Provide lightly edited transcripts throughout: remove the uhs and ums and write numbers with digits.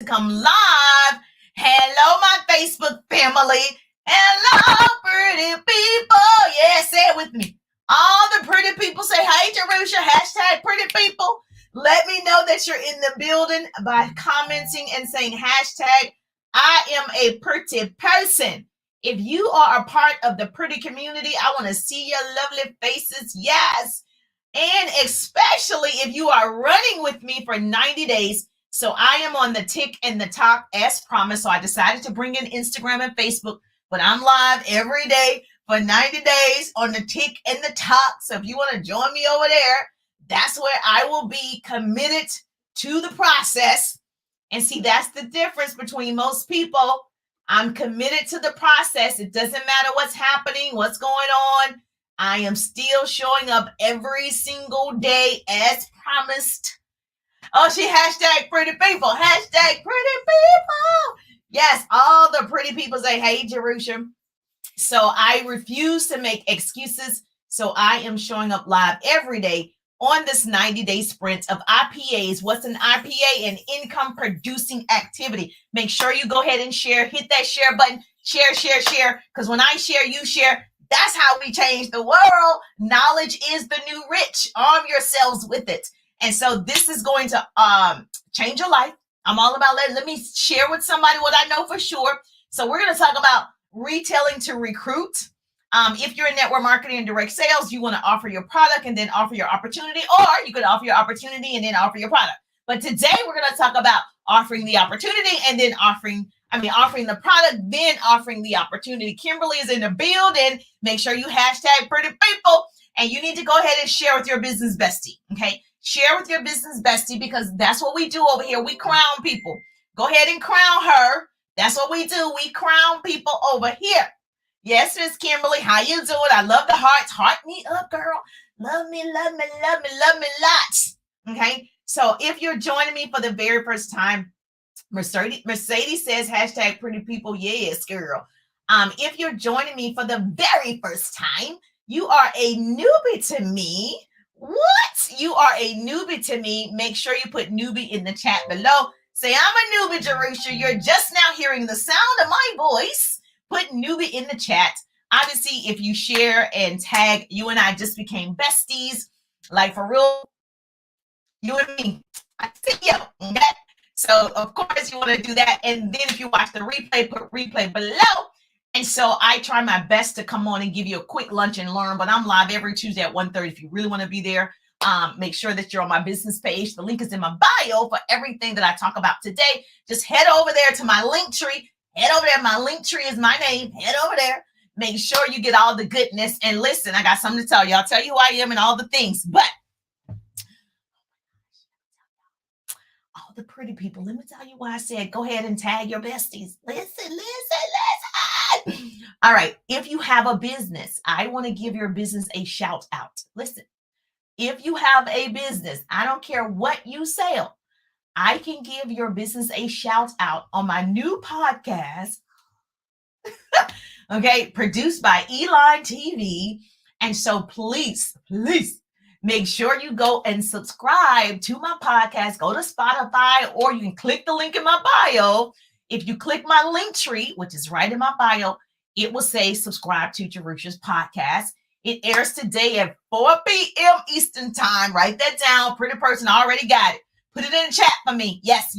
to come live. Hello, my Facebook family. Hello, pretty people. Yeah, say it with me. All the pretty people say, hey, Jerusha, hashtag pretty people. Let me know that you're in the building by commenting and saying hashtag I am a pretty person. If you are a part of the pretty community, I want to see your lovely faces. Yes. And especially if you are running with me for 90 days. So I am on the tick and the talk as promised. So I decided to bring in Instagram and Facebook, but I'm live every day for 90 days on the tick and the talk. So if you want to join me over there, that's where I will be committed to the process. And see, that's the difference between most people. I'm committed to the process. It doesn't matter what's happening, what's going on. I am still showing up every single day as promised. Oh, she hashtag pretty people. Hashtag pretty people. Yes, all the pretty people say, hey, Jerusha. So I refuse to make excuses. So I am showing up live every day on this 90-day sprint of IPAs. What's an IPA? An income producing activity. Make sure you go ahead and share. Hit that share button. Share, share, share. Because when I share, you share. That's how we change the world. Knowledge is the new rich. Arm yourselves with it. And so this is going to change your life. I'm all about let me share with somebody what I know for sure. So we're going to talk about retailing to recruit. If you're in network marketing and direct sales, you want to offer your product and then offer your opportunity, or you could offer your opportunity and then offer your product. But today we're going to talk about offering the opportunity and then offering the product, then offering the opportunity. Kimberly is in the building. Make sure you hashtag pretty people, and you need to go ahead and share with your business bestie. Okay. Share with your business bestie, because that's what we do over here. We crown people. Go ahead and crown her. That's what we do. We crown people over here. Yes, Miss Kimberly, how you doing? I love the hearts. Heart me up, girl. Love me, love me, love me, love me lots. Okay. So if you're joining me for the very first time, Mercedes says hashtag pretty people. Yes, girl. If you're joining me for the very first time, you are a newbie to me. What? You are a newbie to me. Make sure you put newbie in the chat below. Say, I'm a newbie, Jerusha. You're just now hearing the sound of my voice. Put newbie in the chat. Obviously, if you share and tag, you and I just became besties. Like for real, you and me. I see you. Okay? So, of course, you want to do that. And then if you watch the replay, put replay below. And so I try my best to come on and give you a quick lunch and learn. But I'm live every Tuesday at 1:30. If you really want to be there, make sure that you're on my business page. The link is in my bio for everything that I talk about today. Just head over there to my link tree. Head over there. My link tree is my name. Head over there. Make sure you get all the goodness. And listen, I got something to tell you. I'll tell you who I am and all the things. But all the pretty people, let me tell you why I said go ahead and tag your besties. Listen. All right. If you have a business, I want to give your business a shout out. Listen, if you have a business, I don't care what you sell, I can give your business a shout out on my new podcast. Okay. Produced by Eline TV. And so please make sure you go and subscribe to my podcast. Go to Spotify, or you can click the link in my bio. If you click my link tree, which is right in my bio, it will say subscribe to Jerusha's podcast. It airs today at 4 p.m. Eastern time. Write that down. Pretty person already got it. Put it in the chat for me. Yes.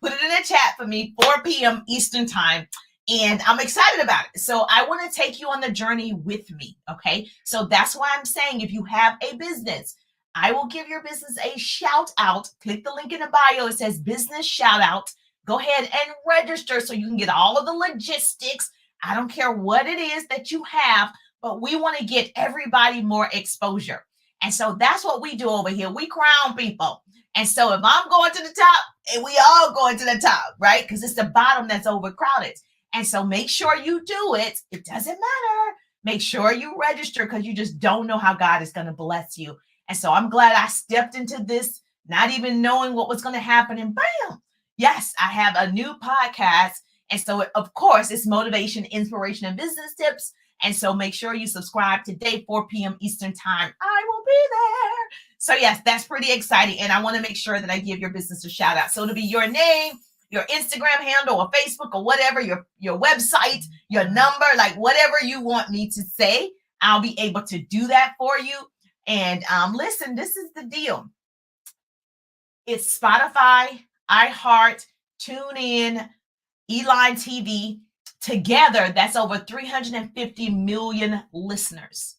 Put it in the chat for me, 4 p.m. Eastern time. And I'm excited about it. So I want to take you on the journey with me. Okay. So that's why I'm saying if you have a business, I will give your business a shout out. Click the link in the bio. It says business shout out. Go ahead and register so you can get all of the logistics. I don't care what it is that you have, but we want to get everybody more exposure. And so that's what we do over here. We crown people. And so if I'm going to the top, and we all going to the top, right? Because it's the bottom that's overcrowded. And so make sure you do it. It doesn't matter. Make sure you register, because you just don't know how God is going to bless you. And so I'm glad I stepped into this, not even knowing what was going to happen. And bam, yes, I have a new podcast. And so, of course, it's motivation, inspiration, and business tips. And so make sure you subscribe today, 4 p.m. Eastern time. I will be there. So yes, that's pretty exciting. And I want to make sure that I give your business a shout out. So it'll be your name, your Instagram handle or Facebook or whatever, your website, your number, like whatever you want me to say, I'll be able to do that for you. And listen, this is the deal. It's Spotify, iHeart, TuneIn, Eline TV. Together, that's over 350 million listeners.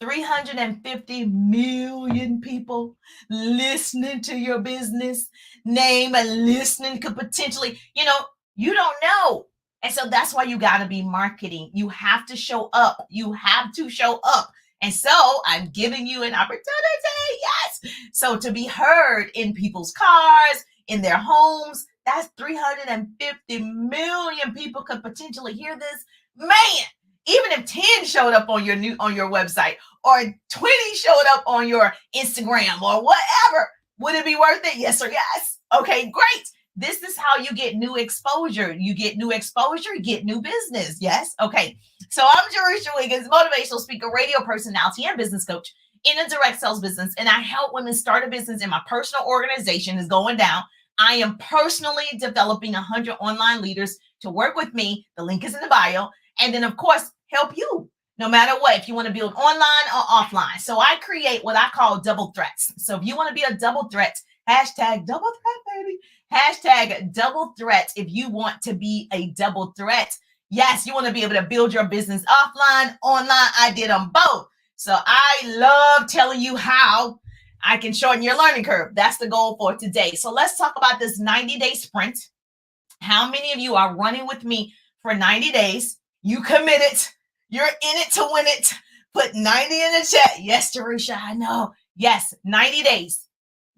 350 million people listening to your business name and listening could potentially, you don't know. And so that's why you got to be marketing. You have to show up. You have to show up. And so I'm giving you an opportunity, yes. So to be heard in people's cars, in their homes, that's 350 million people could potentially hear this. Man, even if 10 showed up on your website or 20 showed up on your Instagram or whatever, would it be worth it? Yes or yes? Okay, great. This is how you get new exposure. You get new exposure, you get new business. Yes? Okay. So I'm Jerusha Wiggins, motivational speaker, radio personality, and business coach in a direct sales business. And I help women start a business in my personal organization is going down. I am personally developing 100 online leaders to work with me. The link is in the bio. And then, of course, help you no matter what, if you want to build online or offline. So I create what I call double threats. So if you want to be a double threat, hashtag double threat, baby. Hashtag double threat if you want to be a double threat. Yes, you want to be able to build your business offline, online. I did them both. So I love telling you how I can shorten your learning curve. That's the goal for today. So let's talk about this 90-day sprint. How many of you are running with me for 90 days? You committed. You're in it to win it. Put 90 in the chat. Yes, Jerusha, I know. Yes, 90 days.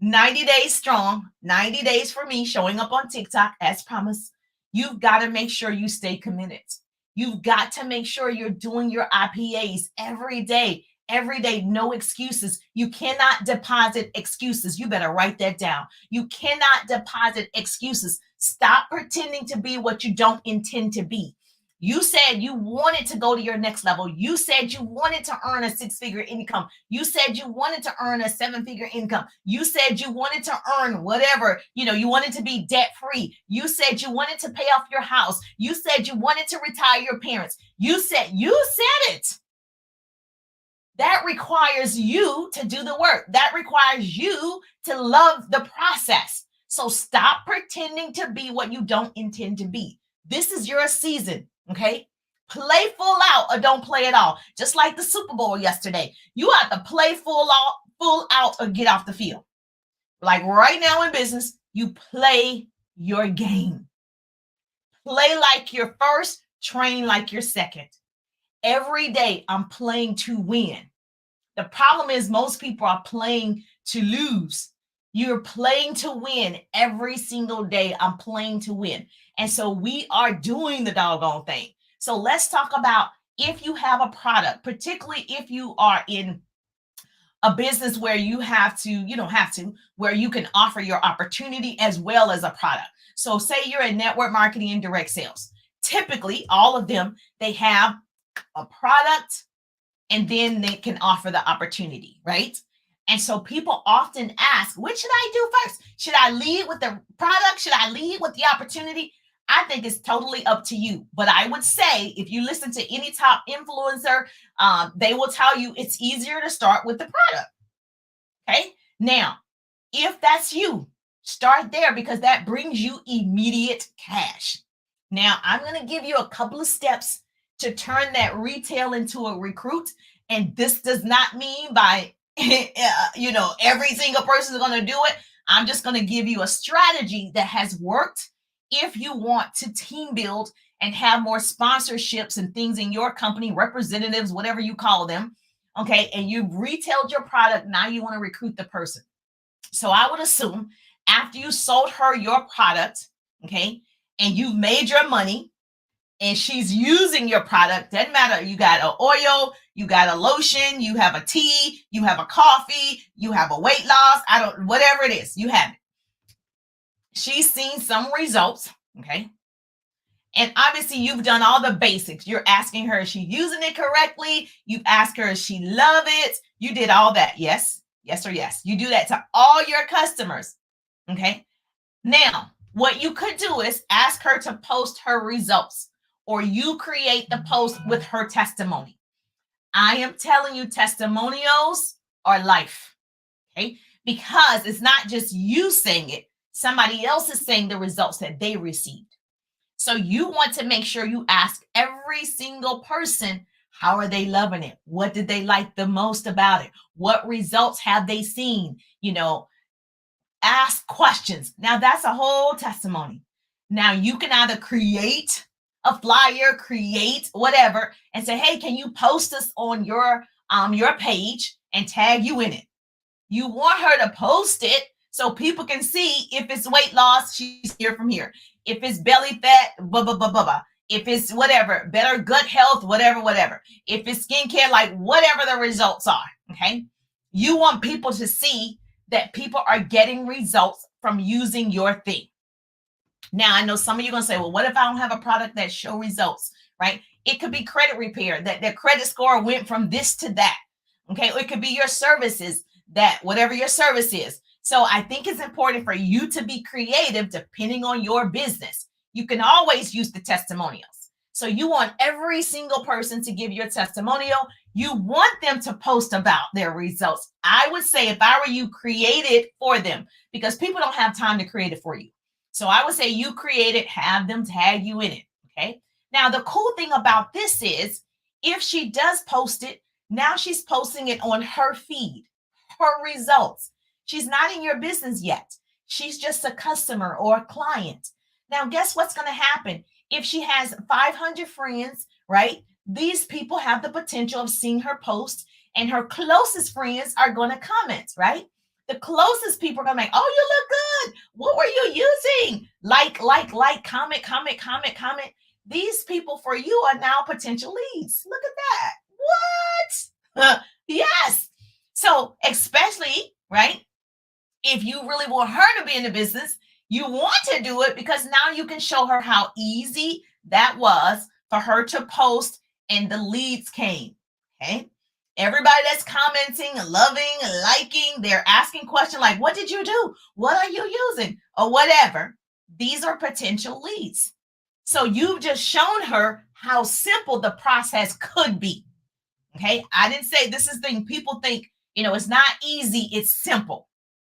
90 days strong. 90 days for me showing up on TikTok as promised. You've got to make sure you stay committed. You've got to make sure you're doing your IPAs every day. Every day, no excuses. You cannot deposit excuses. You better write that down. You cannot deposit excuses. Stop pretending to be what you don't intend to be. You said you wanted to go to your next level. You said you wanted to earn a 6-figure income. You said you wanted to earn a 7-figure income. You said you wanted to earn whatever, you wanted to be debt free. You said you wanted to pay off your house. You said you wanted to retire your parents. You said it. That requires you to do the work. That requires you to love the process. So stop pretending to be what you don't intend to be. This is your season, okay? Play full out or don't play at all. Just like the Super Bowl yesterday. You have to play full out or get off the field. Like right now in business, you play your game. Play like your first, train like your second. Every day I'm playing to win. The problem is most people are playing to lose. You're playing to win every single day. I'm playing to win. And so we are doing the doggone thing. So let's talk about if you have a product, particularly if you are in a business where you don't have to, where you can offer your opportunity as well as a product. So say you're in network marketing and direct sales. Typically, all of them, they have a product and then they can offer the opportunity, right? And so people often ask, what should I do first? Should I lead with the product? Should I lead with the opportunity? I think it's totally up to you. But I would say if you listen to any top influencer, they will tell you it's easier to start with the product. Okay. Now, if that's you, start there because that brings you immediate cash. Now, I'm going to give you a couple of steps to turn that retail into a recruit. And this does not mean by, every single person is going to do it. I'm just going to give you a strategy that has worked if you want to team build and have more sponsorships and things in your company, representatives, whatever you call them. Okay. And you've retailed your product. Now you want to recruit the person. So I would assume after you sold her your product, okay, and you've made your money and she's using your product, doesn't matter. You got an oil, you got a lotion, you have a tea, you have a coffee, you have a weight loss. Whatever it is, you have it. She's seen some results, okay? And obviously you've done all the basics. You're asking her, is she using it correctly? You've asked her, is she love it? You did all that. Yes, yes, or yes. You do that to all your customers. Okay. Now, what you could do is ask her to post her results, or you create the post with her testimony. I am telling you, testimonials are life. Okay. Because it's not just you saying it, somebody else is saying the results that they received. So you want to make sure you ask every single person, how are they loving it? What did they like the most about it? What results have they seen? Ask questions. Now that's a whole testimony. Now you can either create a flyer, create whatever, and say, hey, can you post this on your page and tag you in it? You want her to post it so people can see if it's weight loss, she's here from here. If it's belly fat, blah, blah, blah, blah, blah. If it's whatever, better gut health, whatever. If it's skincare, like whatever the results are, okay? You want people to see that people are getting results from using your thing. Now, I know some of you are going to say, well, what if I don't have a product that show results, right? It could be credit repair, that their credit score went from this to that, okay? Or it could be your services, that whatever your service is. So I think it's important for you to be creative depending on your business. You can always use the testimonials. So you want every single person to give your testimonial. You want them to post about their results. I would say, if I were you, create it for them, because people don't have time to create it for you. So I would say you create it, have them tag you in it, okay? Now, the cool thing about this is if she does post it, now she's posting it on her feed, her results. She's not in your business yet. She's just a customer or a client. Now, guess what's going to happen? If she has 500 friends, right? These people have the potential of seeing her post, and her closest friends are going to comment, right? The closest people are going to make, oh, you look good. What were you using? Like, comment. These people for you are now potential leads. Look at that. What? Yes. So especially, right, if you really want her to be in the business, you want to do it because now you can show her how easy that was for her to post and the leads came, okay? Everybody that's commenting, loving, liking, they're asking questions like, what did you do? What are you using? Or whatever. These are potential leads. So you've just shown her how simple the process could be, okay? I didn't say this is the thing. People think, it's not easy, it's simple.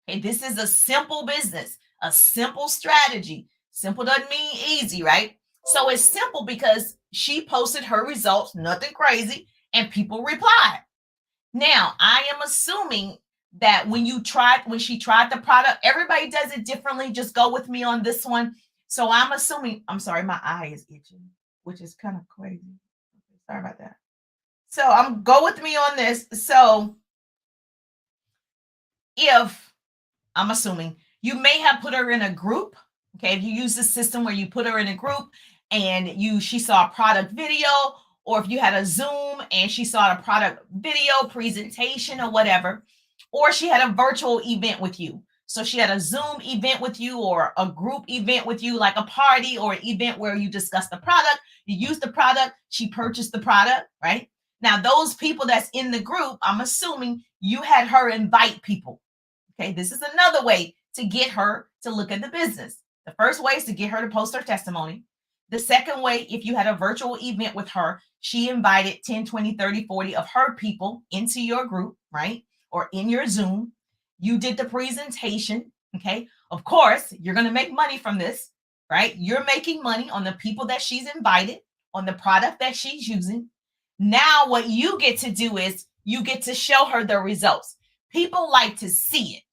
Okay, this is a simple business, a simple strategy. Simple doesn't mean easy, right? So it's simple because she posted her results, nothing crazy, and people replied. Now, I am assuming that when she tried the product, everybody does it differently. Just go with me on this one. So I'm assuming, I'm sorry, my eye is itching, which is kind of crazy. Sorry about that. So go with me on this. So if I'm assuming you may have put her in a group, okay? If you use the system where you put her in a group and she saw a product video, or if you had a Zoom and she saw a product video presentation or whatever, or she had a virtual event with you. So she had a Zoom event with you or a group event with you, like a party or an event where you discuss the product, you use the product, she purchased the product, right? Now, those people that's in the group, I'm assuming you had her invite people. Okay, this is another way to get her to look at the business. The first way is to get her to post her testimony. The second way, if you had a virtual event with her, she invited 10, 20, 30, 40 of her people into your group, right? Or in your Zoom. You did the presentation, okay? Of course, you're going to make money from this, right? You're making money on the people that she's invited, on the product that she's using. Now, what you get to do is you get to show her the results. People like to see it.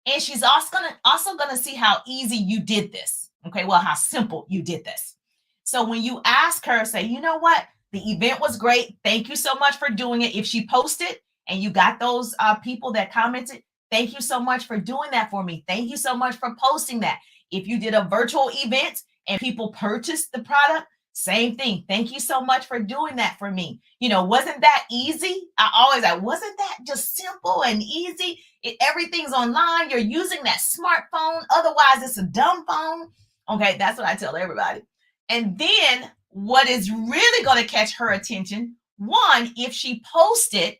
And she's also gonna see how easy you did this. Okay, well, how simple you did this. So when you ask her, say, you know what? The event was great. Thank you so much for doing it. If she posted and you got those people that commented, thank you so much for doing that for me. Thank you so much for posting that. If you did a virtual event and people purchased the product, same thing. Thank you so much for doing that for me. Wasn't that easy? I always like, wasn't that just simple and easy? Everything's online. You're using that smartphone. Otherwise, it's a dumb phone. Okay, that's what I tell everybody. And then what is really going to catch her attention, one, if she posted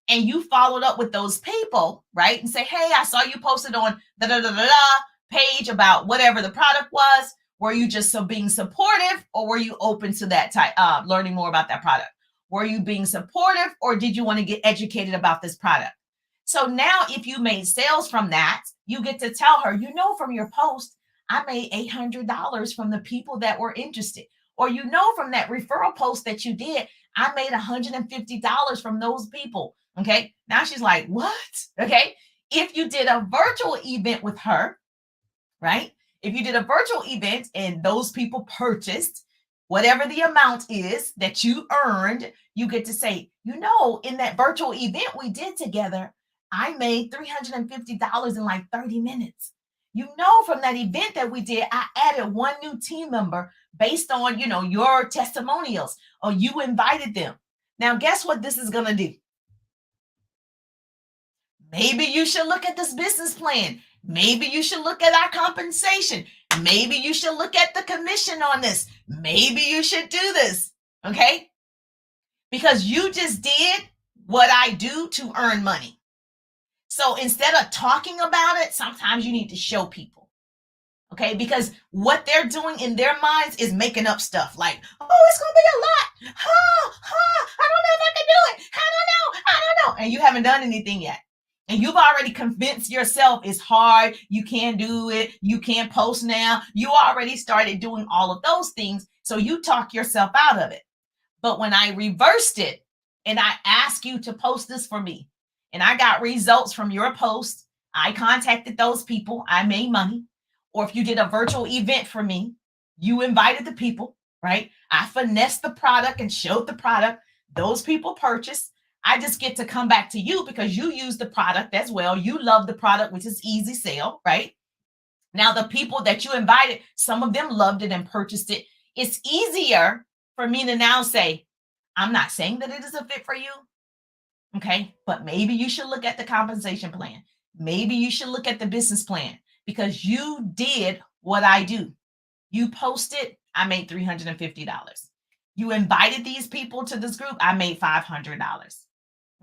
and you followed up with those people, right? And say, hey, I saw you posted on da da da da da page about whatever the product was. Were you just being supportive, or were you open to that type, learning more about that product? Were you being supportive, or did you want to get educated about this product? So now if you made sales from that, you get to tell her, from your post, I made $800 from the people that were interested. Or from that referral post that you did, I made $150 from those people. Okay. Now she's like, what? Okay. If you did a virtual event with her, right? If you did a virtual event and those people purchased whatever the amount is that you earned, you get to say, in that virtual event we did together, I made $350 in like 30 minutes. From that event that we did, I added one new team member based on, your testimonials, or you invited them. Now, guess what this is going to do? Maybe you should look at this business plan. Maybe you should look at our compensation. Maybe you should look at the commission on this. Maybe you should do this. Okay? Because you just did what I do to earn money. So instead of talking about it, sometimes you need to show people. Okay? Because what they're doing in their minds is making up stuff like, oh, it's going to be a lot. I don't know if I can do it. I don't know. And you haven't done anything yet. And you've already convinced yourself it's hard. You can't do it. You can't post now. You already started doing all of those things. So you talk yourself out of it. But when I reversed it and I asked you to post this for me, and I got results from your post, I contacted those people, I made money. Or if you did a virtual event for me, you invited the people, right? I finessed the product and showed the product. Those people purchased. I just get to come back to you because you use the product as well. You love the product, which is easy sale, right? Now, the people that you invited, some of them loved it and purchased it. It's easier for me to now say, I'm not saying that it is a fit for you. Okay. But maybe you should look at the compensation plan. Maybe you should look at the business plan, because you did what I do. You posted, I made $350. You invited these people to this group, I made $500.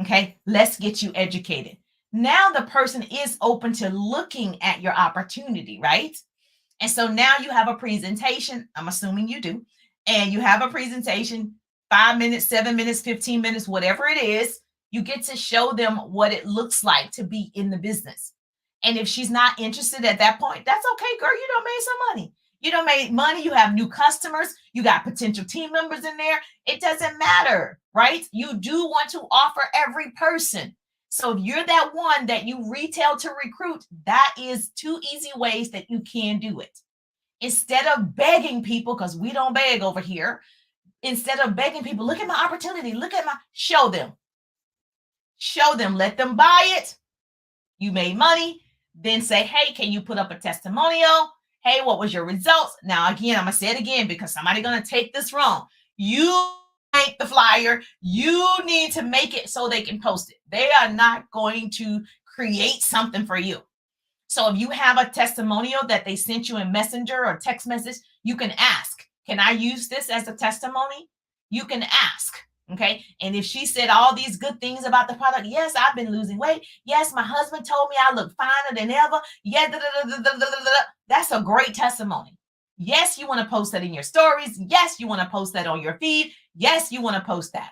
Okay, let's get you educated. Now the person is open to looking at your opportunity, right? And so now you have a presentation. I'm assuming you do. And you have a presentation, 5 minutes, 7 minutes, 15 minutes, whatever it is. You get to show them what it looks like to be in the business. And if she's not interested at that point, that's okay, girl. You done made some money. You done made money. You have new customers. You got potential team members in there. It doesn't matter, right? You do want to offer every person. So if you're that one that you retail to recruit, that is 2 easy ways that you can do it. Instead of begging people, because we don't beg over here, instead of begging people, look at my opportunity, show them. Show them, let them buy it. You made money. Then say, hey, can you put up a testimonial? Hey, what was your results? Now, again, I'm going to say it again because somebody's going to take this wrong. You make the flyer. You need to make it so they can post it. They are not going to create something for you. So if you have a testimonial that they sent you in Messenger or text message, you can ask, can I use this as a testimony? You can ask. Okay. And if she said all these good things about the product, yes, I've been losing weight. Yes, my husband told me I look finer than ever. Yeah, that's a great testimony. Yes, you want to post that in your stories. Yes, you want to post that on your feed. Yes, you want to post that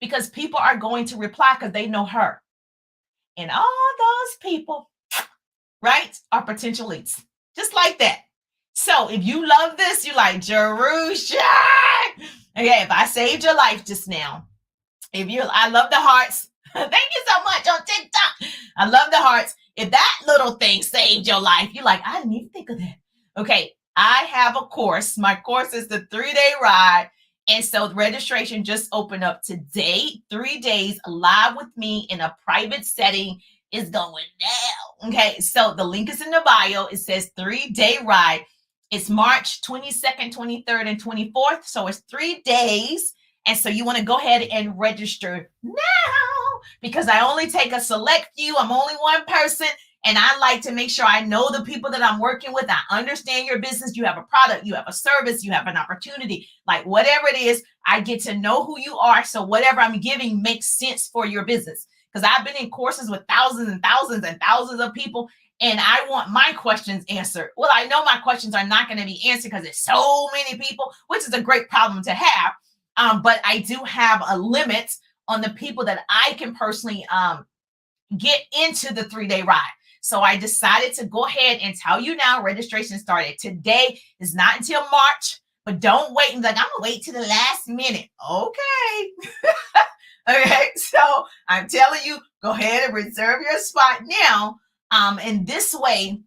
because people are going to reply because they know her. And all those people, right, are potential leads. Just like that. So if you love this, you're like, Jerusha. Okay, if I saved your life just now, I love the hearts. Thank you so much on TikTok. I love the hearts. If that little thing saved your life, you're like, I didn't even think of that. Okay, I have a course. My course is the 3-day ride. And so the registration just opened up today. 3 days live with me in a private setting is going down. Okay, so the link is in the bio. It says 3-day ride. It's March 22nd, 23rd, and 24th. So it's 3 days. And so you want to go ahead and register now because I only take a select few. I'm only one person. And I like to make sure I know the people that I'm working with. I understand your business. You have a product, you have a service, you have an opportunity, like whatever it is, I get to know who you are. So whatever I'm giving makes sense for your business. Because I've been in courses with thousands and thousands and thousands of people, and I want my questions answered. Well, I know my questions are not going to be answered because there's so many people, which is a great problem to have. But I do have a limit on the people that I can personally get into the 3-day ride. So I decided to go ahead and tell you now, registration started today. Is not until March, but don't wait and like, I'm gonna wait to the last minute. Okay. Okay, so I'm telling you, go ahead and reserve your spot now. And this way,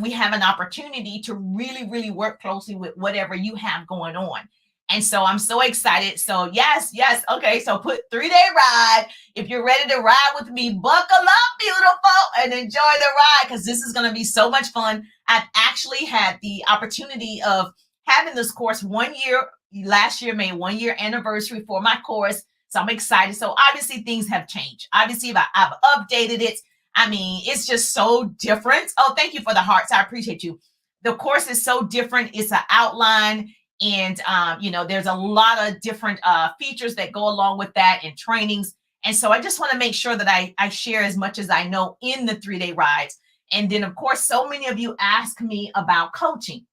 we have an opportunity to really, really work closely with whatever you have going on. And so I'm so excited. So yes. Okay, so put 3-day ride. If you're ready to ride with me, buckle up, beautiful, and enjoy the ride, because this is going to be so much fun. I've actually had the opportunity of having this course 1 year. Last year made 1 year anniversary for my course. So I'm excited. So obviously things have changed. Obviously I've updated it. I mean, it's just so different. Oh, thank you for the hearts. I appreciate you. The course is so different. It's an outline. And, there's a lot of different features that go along with that and trainings. And so I just want to make sure that I share as much as I know in the 3-day rides. And then, of course, so many of you ask me about coaching.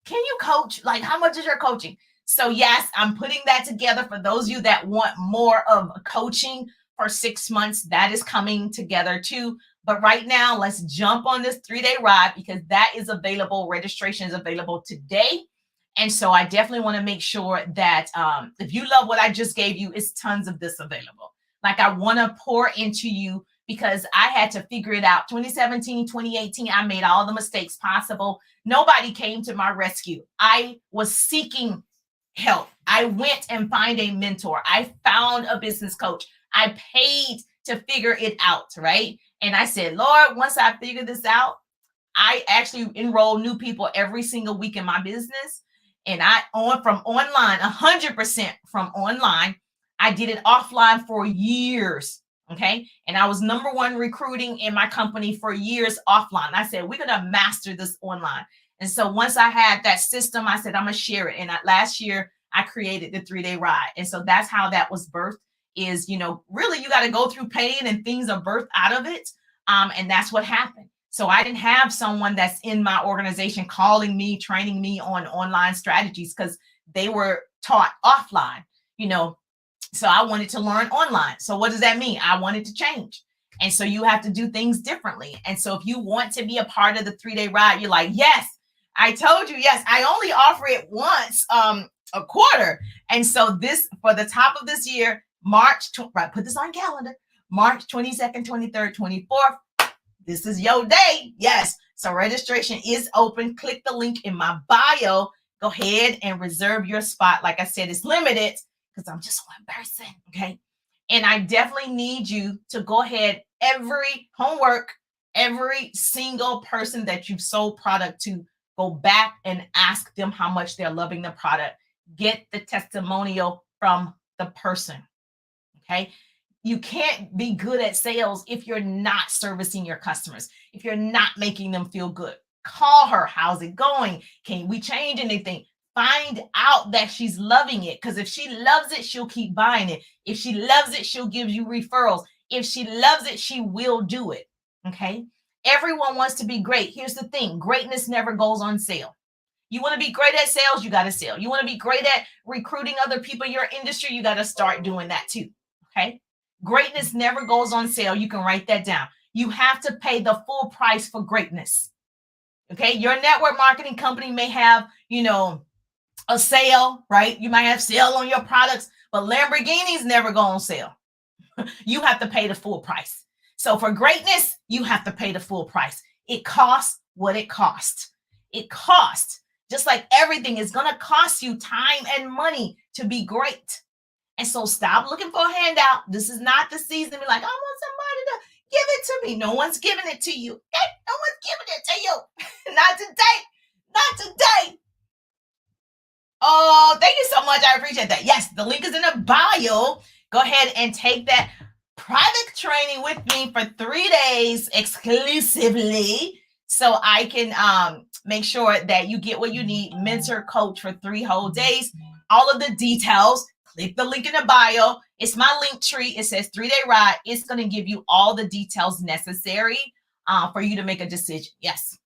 Can you coach? Like, how much is your coaching? So, yes, I'm putting that together for those of you that want more of coaching for 6 months. That is coming together too. But right now, let's jump on this 3-day ride because that is available. Registration is available today. And so I definitely want to make sure that if you love what I just gave you, it's tons of this available. Like I want to pour into you because I had to figure it out. 2017, 2018, I made all the mistakes possible. Nobody came to my rescue. I was seeking help. I went and find a mentor. I found a business coach. I paid to figure it out, right? And I said, Lord, once I figure this out, I actually enroll new people every single week in my business. And from online, 100% from online. I did it offline for years. Okay. And I was number one recruiting in my company for years offline. I said, we're going to master this online. And so once I had that system, I said, I'm going to share it. And last year I created the 3-day ride. And so that's how that was birthed is, really you got to go through pain and things are birthed out of it. And that's what happened. So I didn't have someone that's in my organization calling me, training me on online strategies because they were taught offline, So I wanted to learn online. So what does that mean? I wanted to change. And so you have to do things differently. And so if you want to be a part of the 3-day ride, you're like, yes, I told you, yes, I only offer it once a quarter. And so this, for the top of this year, put this on calendar, March 22nd, 23rd, 24th. This is your day. Yes. So registration is open. Click the link in my bio. Go ahead and reserve your spot. Like I said, it's limited because I'm just one person. Okay. And I definitely need you to go ahead. Every single person that you've sold product to, go back and ask them how much they're loving the product. Get the testimonial from the person. Okay. You can't be good at sales if you're not servicing your customers, if you're not making them feel good. Call her. How's it going? Can we change anything? Find out that she's loving it. Because if she loves it, she'll keep buying it. If she loves it, she'll give you referrals. If she loves it, she will do it. Okay. Everyone wants to be great. Here's the thing. Greatness never goes on sale. You want to be great at sales, you got to sell. You want to be great at recruiting other people in your industry, you got to start doing that too. Okay. Greatness never goes on sale. You can write that down. You have to pay the full price for greatness. Okay. Your network marketing company may have, a sale, right? You might have sale on your products, but Lamborghinis never go on sale. You have to pay the full price. So for greatness, you have to pay the full price. It costs what it costs. It costs, just like everything is going to cost you time and money to be great. And so stop looking for a handout. This is not the season to be like, I want somebody to give it to me. No one's giving it to you. Okay? No one's giving it to you. Not today. Not today. Oh, thank you so much. I appreciate that. Yes, the link is in the bio. Go ahead and take that. private training with me for 3 days exclusively, so I can make sure that you get what you need. Mentor, coach for 3 whole days. All of the details, click the link in the bio. It's my link tree. It says 3-day ride. It's going to give you all the details necessary for you to make a decision. Yes.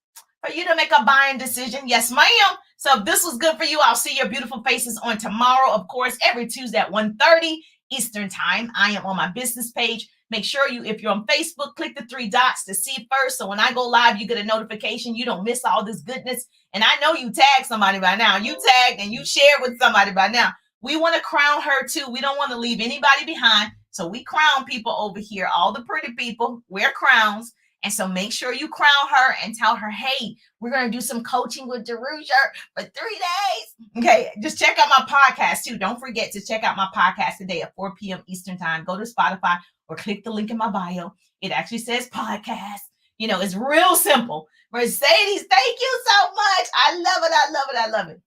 For you to make a buying decision. Yes, ma'am. So if this was good for you, I'll see your beautiful faces on tomorrow. Of course, every Tuesday at 1:30 Eastern time. I am on my business page. Make sure you, if you're on Facebook, click the 3 dots to see first. So when I go live, you get a notification. You don't miss all this goodness. And I know you tagged somebody by now. You tagged and you shared with somebody by now. We want to crown her too. We don't want to leave anybody behind. So we crown people over here. All the pretty people wear crowns. And so make sure you crown her and tell her, hey, we're going to do some coaching with Jerusha for 3 days. Okay, just check out my podcast too. Don't forget to check out my podcast today at 4 p.m. Eastern time. Go to Spotify or click the link in my bio. It actually says podcast. You know, it's real simple. Mercedes, thank you so much. I love it. I love it. I love it.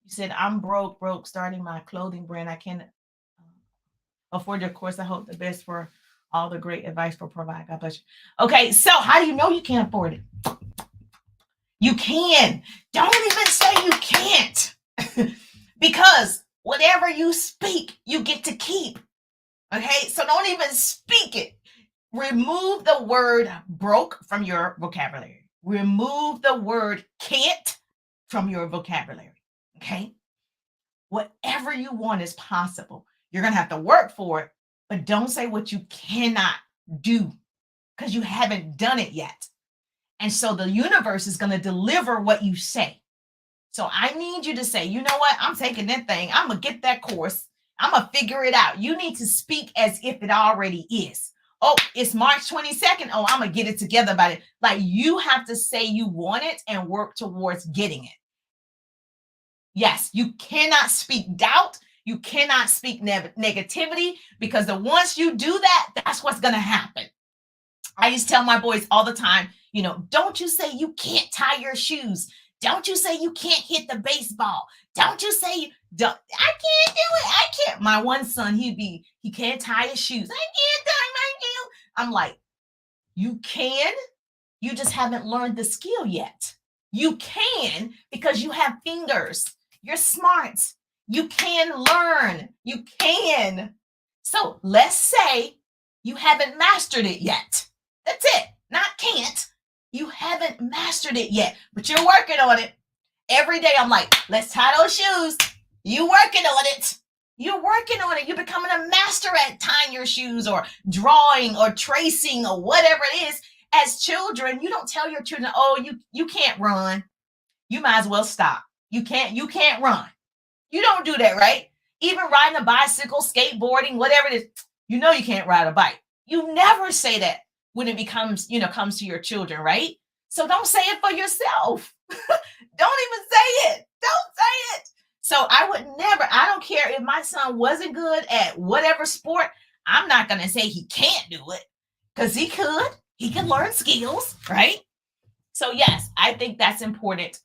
You said, I'm broke, starting my clothing brand. I can't afford your course. I hope the best for all the great advice for provide. God bless you. Okay, so how do you know you can't afford it? You can. Don't even say you can't. Because whatever you speak, you get to keep. Okay, so don't even speak it. Remove the word broke from your vocabulary. Remove the word can't from your vocabulary. Okay, whatever you want is possible. You're going to have to work for it. But don't say what you cannot do because you haven't done it yet. And so the universe is going to deliver what you say. So I need you to say, you know what? I'm taking that thing. I'm going to get that course. I'm going to figure it out. You need to speak as if it already is. Oh, it's March 22nd. Oh, I'm going to get it together by it. Like you have to say you want it and work towards getting it. Yes, you cannot speak doubt. You cannot speak negativity because once you do that, that's what's going to happen. I used to tell my boys all the time, you know, don't you say you can't tie your shoes. Don't you say you can't hit the baseball. Don't you say, I can't do it. I can't. My one son, he can't tie his shoes. I can't tie my shoes. I'm like, you can, you just haven't learned the skill yet. You can because you have fingers. You're smart. You can learn. You can. So let's say you haven't mastered it yet. That's it. Not can't. You haven't mastered it yet, but you're working on it. Every day I'm like, let's tie those shoes. You working on it. You're working on it. You're becoming a master at tying your shoes or drawing or tracing or whatever it is. As children, you don't tell your children, oh, you can't run. You might as well stop. You can't run. You don't do that, right? Even riding a bicycle, skateboarding, whatever it is, you know you can't ride a bike. You never say that when it comes to your children, right? So don't say it for yourself. Don't even say it. Don't say it. So I don't care if my son wasn't good at whatever sport, I'm not going to say he can't do it because he could learn skills, right? So yes, I think that's important.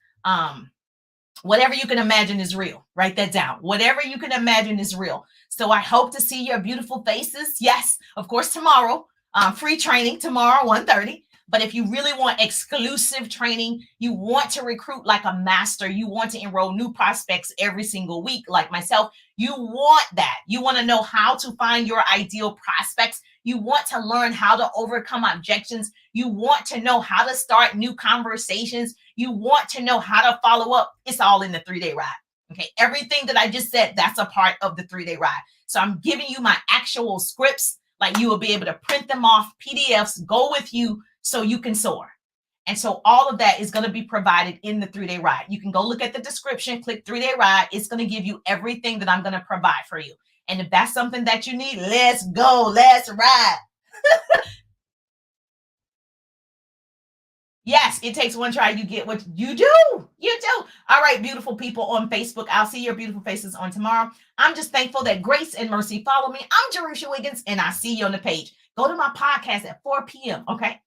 Whatever you can imagine is real. Write that down. Whatever you can imagine is real. So I hope to see your beautiful faces. Yes, of course, tomorrow. Free training tomorrow, 1:30. But if you really want exclusive training, you want to recruit like a master, you want to enroll new prospects every single week like myself, you want that. You want to know how to find your ideal prospects. You want to learn how to overcome objections. You want to know how to start new conversations. You want to know how to follow up. It's all in the 3-day ride. Okay. Everything that I just said, that's a part of the 3-day ride. So I'm giving you my actual scripts, like you will be able to print them off, PDFs, go with you so you can soar. And so all of that is going to be provided in the 3-day ride. You can go look at the description, click 3-day ride. It's going to give you everything that I'm going to provide for you. And if that's something that you need, let's go. Let's ride. Yes, it takes one try. You get what you do. You do. All right, beautiful people on Facebook. I'll see your beautiful faces on tomorrow. I'm just thankful that grace and mercy follow me. I'm Jerusha Wiggins, and I see you on the page. Go to my podcast at 4 p.m., okay?